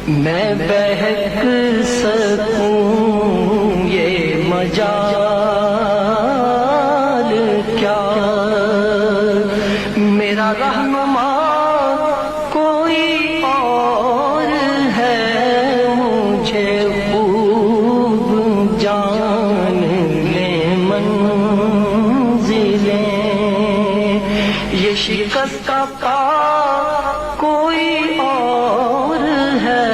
میں بہک سکوں یہ مجال کیا، میرا رہنما کوئی اور ہے، مجھے خوب جان لے منزلیں، یہ شکست کا کوئی اور ہے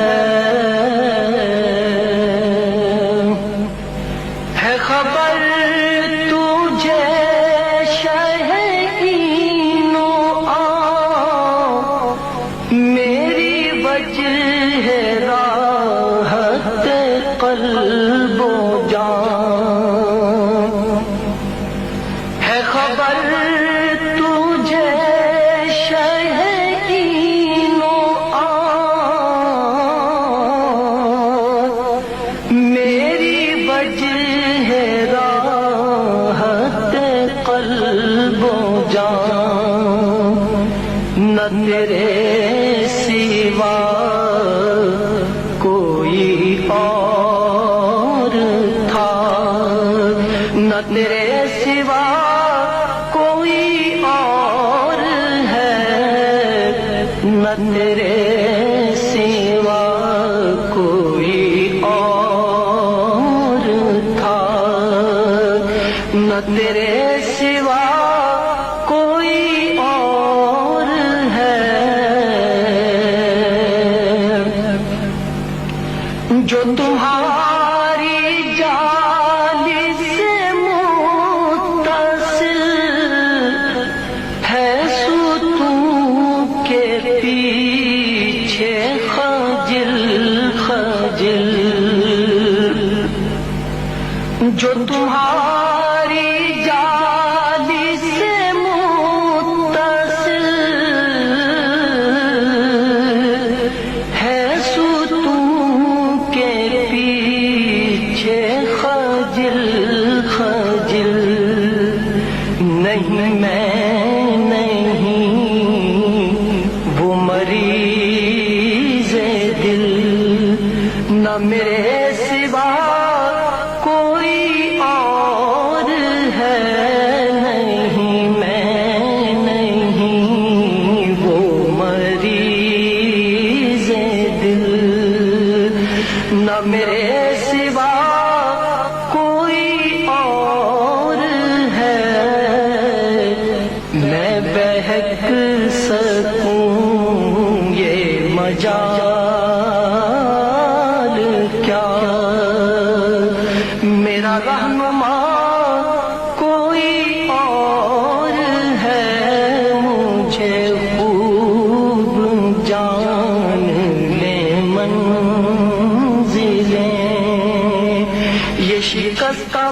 خبر تجھے شہینو آ، میری وجہ ہے راحت قلب و جان، ہے خبر تجھے شہینو آ، میری وجہ ہے راحت قلب و جان، نہ تیرے سوا کوئی اور تھا، نہ تیرے سوا کوئی اور ہے، نہ تیرے سوا کوئی اور تھا، نہ تیرے سوا کوئی اور ہے، جو تمہاری جالی سے متصل ہے، ستون کے پیچھے خجل خجل، جو تمہاری جالی سے متصل ہے، ستون کے پیچھے خجل خجل، نہیں میں نہیں وہ مریض دل، نہ میرے سوا کوئی اور ہے، نہیں میں نہیں وہ مریض دل، نہ میرے سوا کوئی اور ہے، میں بہک سکوں یہ مجال کیا، میرا رہنما کوئی اور ہے، مجھے خوب جان لے منزلیں، یہ شکست کا